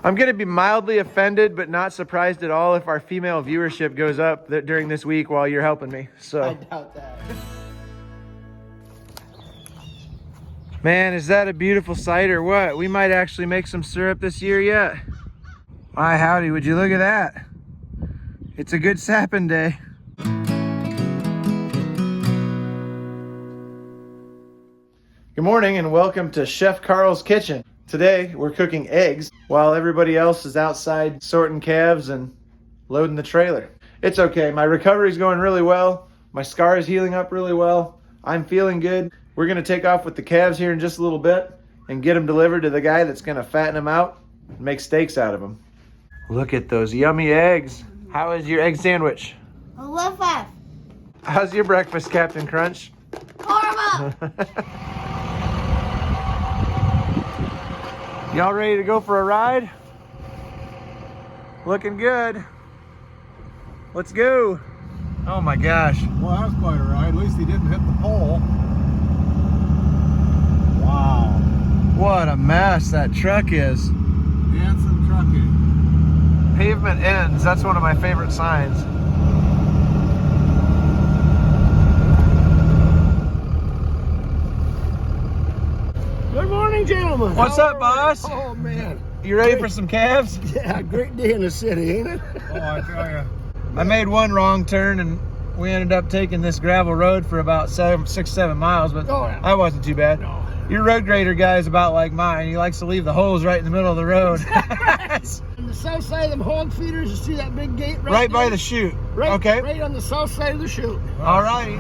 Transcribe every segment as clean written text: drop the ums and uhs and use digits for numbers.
I'm going to be mildly offended, but not surprised at all if our female viewership goes up during this week while you're helping me. So I doubt that. Man, is that a beautiful sight or what? We might actually make some syrup this year yet. My howdy, would you look at that? It's a good sapping day. Good morning and welcome to Chef Carl's kitchen. Today we're cooking eggs while everybody else is outside sorting calves and loading the trailer. It's okay, my recovery's going really well. My scar is healing up really well. I'm feeling good. We're gonna take off with the calves here in just a little bit and get them delivered to the guy that's gonna fatten them out and make steaks out of them. Look at those yummy eggs. How is your egg sandwich? I love that. How's your breakfast, Captain Crunch? Horrible. Y'all ready to go for a ride? Looking good. Let's go. Oh my gosh. Well, that was quite a ride. At least he didn't hit the pole. Wow. What a mess that truck is. Dancing trucking. Pavement ends. That's one of my favorite signs. Good morning, gentlemen. What's up, boss? Oh, man. You ready for some calves? Yeah, great day in the city, ain't it? Oh, I tell you. I made one wrong turn and we ended up taking this gravel road for about 6-7 miles, but Oh, yeah. I wasn't too bad. No. Your road grader guy is about like mine. He likes to leave the holes right in the middle of the road. On the south side of them hog feeders, you see that big gate Right by there? the chute. Right, Okay. right on the south side of the chute. All righty.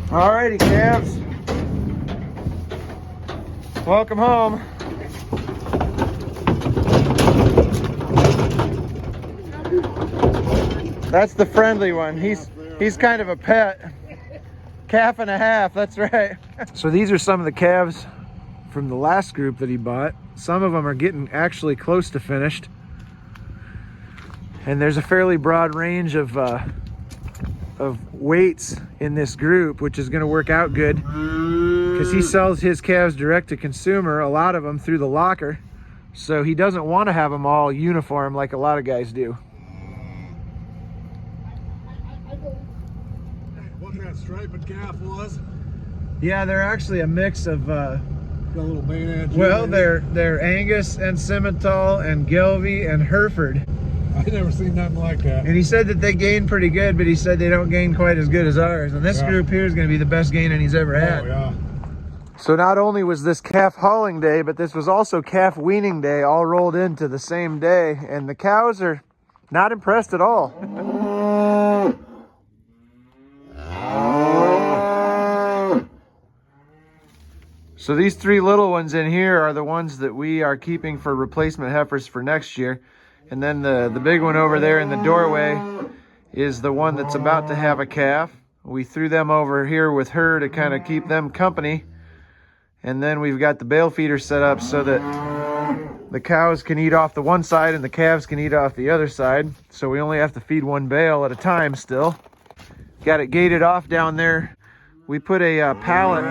All righty, calves. Welcome home. That's the friendly one. He's kind of a pet. Calf and a half, that's right. So these are some of the calves from the last group that he bought. Some of them are getting actually close to finished. And there's a fairly broad range of weights in this group, which is going to work out good because he sells his calves direct to consumer, a lot of them through the locker. So he doesn't want to have them all uniform like a lot of guys do. What that striped calf was? Yeah, they're actually a mix of Got a little bayonet. well, they're Angus and Simmental and Gelby and Hereford. I never seen nothing like that. And he said that they gain pretty good, but he said they don't gain quite as good as ours. And this Yeah. group here is going to be the best gaining he's ever had. Oh, yeah. So not only was this calf hauling day, but this was also calf weaning day, all rolled into the same day. And the cows are not impressed at all. So these three little ones in here are the ones that we are keeping for replacement heifers for next year. And then the big one over there in the doorway is the one that's about to have a calf. We threw them over here with her to kind of keep them company. And then we've got the bale feeder set up so that the cows can eat off the one side and the calves can eat off the other side. So we only have to feed one bale at a time still. Got it gated off down there. We put a pallet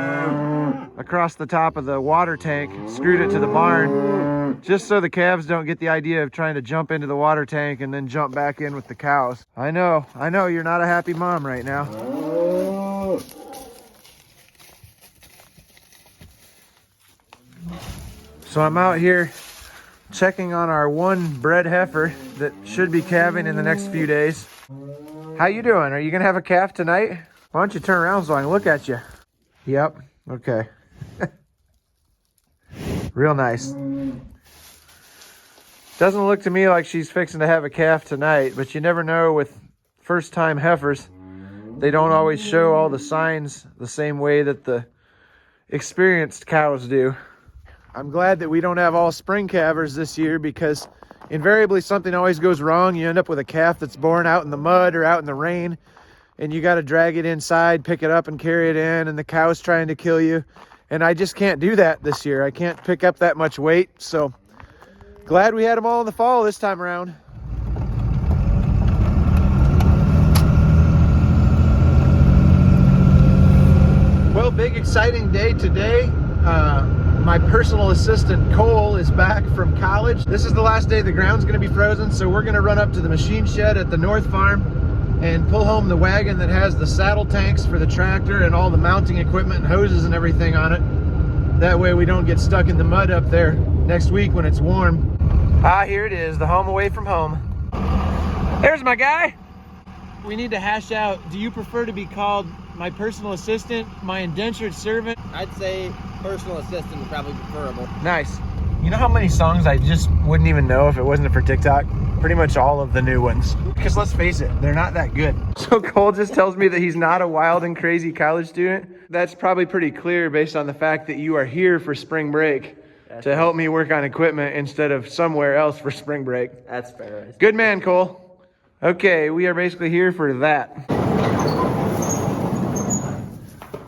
across the top of the water tank, screwed it to the barn, just so the calves don't get the idea of trying to jump into the water tank and then jump back in with the cows. I know, you're not a happy mom right now. So I'm out here checking on our one bred heifer that should be calving in the next few days. How you doing? Are you gonna have a calf tonight? Why don't you turn around so I can look at you? Yep, okay. Real nice. Doesn't look to me like she's fixing to have a calf tonight, but you never know with first-time heifers. They don't always show all the signs the same way that the experienced cows do. I'm glad that we don't have all spring calvers this year because invariably something always goes wrong. You end up with a calf that's born out in the mud or out in the rain, and you got to drag it inside, pick it up and carry it in, and the cow's trying to kill you. And I just can't do that this year. I can't pick up that much weight, so glad we had them all in the fall this time around. Well, big exciting day today. my personal assistant Cole is back from college. This is the last day the ground's gonna be frozen, so we're gonna run up to the machine shed at the North Farm and pull home the wagon that has the saddle tanks for the tractor and all the mounting equipment and hoses and everything on it. That way we don't get stuck in the mud up there next week when it's warm. Ah, here it is, the home away from home. There's my guy. We need to hash out, do you prefer to be called my personal assistant, my indentured servant? I'd say personal assistant is probably preferable. Nice. You know how many songs I just wouldn't even know if it wasn't for TikTok? Pretty much all of the new ones. Because let's face it, they're not that good. So Cole just tells me that he's not a wild and crazy college student. That's probably pretty clear based on the fact that you are here for spring break to help me work on equipment instead of somewhere else for spring break. That's fair. Good man, Cole. Okay, we are basically here for that.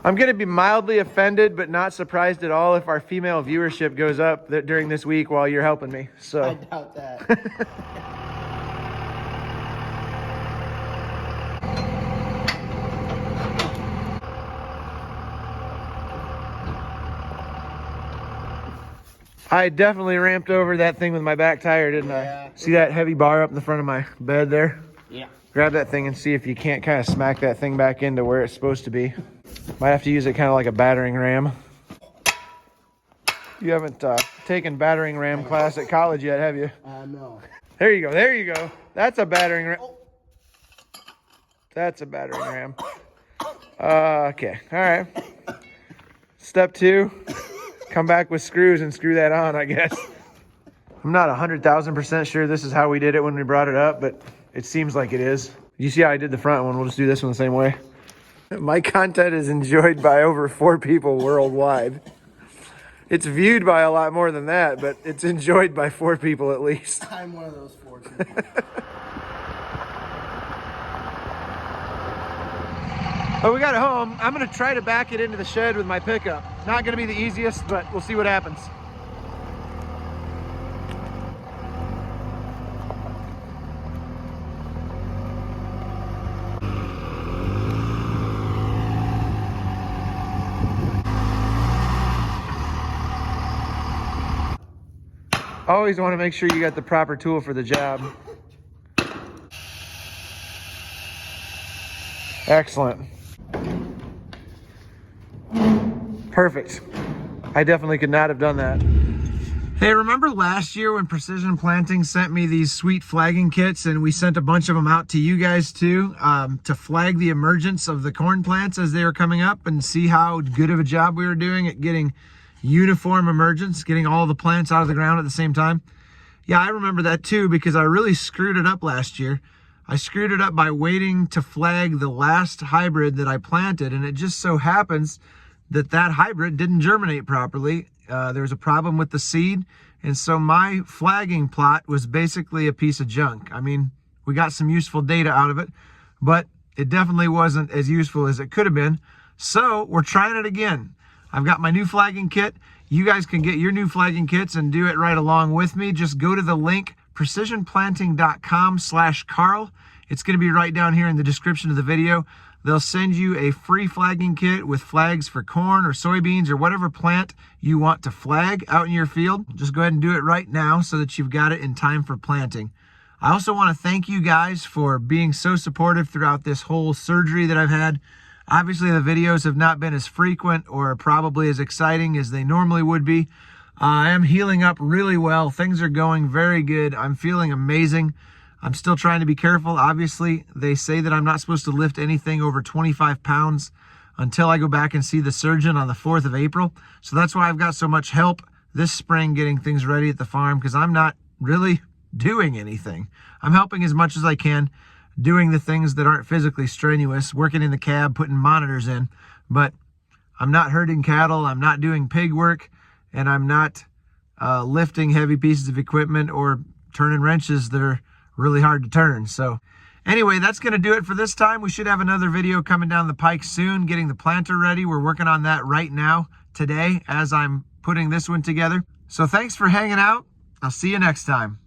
I'm gonna be mildly offended, but not surprised at all if our female viewership goes up during this week while you're helping me, so. I doubt that. I definitely ramped over that thing with my back tire, didn't I? See that heavy bar up in the front of my bed there? Yeah. Grab that thing and see if you can't kind of smack that thing back into where it's supposed to be. Might have to use it kind of like a battering ram. You haven't taken battering ram class at college yet, have you? No. There you go, there you go. That's a battering ram. That's a battering ram. Okay, all right. Step 2. Come back with screws and screw that on, I guess. I'm not 100,000% sure this is how we did it when we brought it up, but it seems like it is. You see how I did the front one? We'll just do this one the same way. My content is enjoyed by over 4 people worldwide. It's viewed by a lot more than that, but it's enjoyed by 4 people at least. I'm one of those 4 people. But we got it home. I'm gonna try to back it into the shed with my pickup. Not gonna be the easiest, but we'll see what happens. Always want to make sure you got the proper tool for the job. Excellent. Perfect. I definitely could not have done that. Hey, remember last year when Precision Planting sent me these sweet flagging kits and we sent a bunch of them out to you guys too, to flag the emergence of the corn plants as they were coming up and see how good of a job we were doing at getting uniform emergence, getting all the plants out of the ground at the same time? Yeah, I remember that too because I really screwed it up last year. I screwed it up by waiting to flag the last hybrid that I planted, and it just so happens that that hybrid didn't germinate properly. There was a problem with the seed, and so my flagging plot was basically a piece of junk. I mean, we got some useful data out of it, but it definitely wasn't as useful as it could have been. So we're trying it again. I've got my new flagging kit. You guys can get your new flagging kits and do it right along with me. Just go to the link precisionplanting.com/Carl. It's going to be right down here in the description of the video. They'll send you a free flagging kit with flags for corn or soybeans or whatever plant you want to flag out in your field. Just go ahead and do it right now so that you've got it in time for planting. I also want to thank you guys for being so supportive throughout this whole surgery that I've had. Obviously, the videos have not been as frequent or probably as exciting as they normally would be. I am healing up really well. Things are going very good. I'm feeling amazing. I'm still trying to be careful. Obviously, they say that I'm not supposed to lift anything over 25 pounds until I go back and see the surgeon on the 4th of April. So that's why I've got so much help this spring getting things ready at the farm, because I'm not really doing anything. I'm helping as much as I can, doing the things that aren't physically strenuous, working in the cab, putting monitors in, but I'm not herding cattle, I'm not doing pig work, and I'm not lifting heavy pieces of equipment or turning wrenches that are really hard to turn. So anyway, that's going to do it for this time. We should have another video coming down the pike soon, getting the planter ready. We're working on that right now, today, as I'm putting this one together. So thanks for hanging out. I'll see you next time.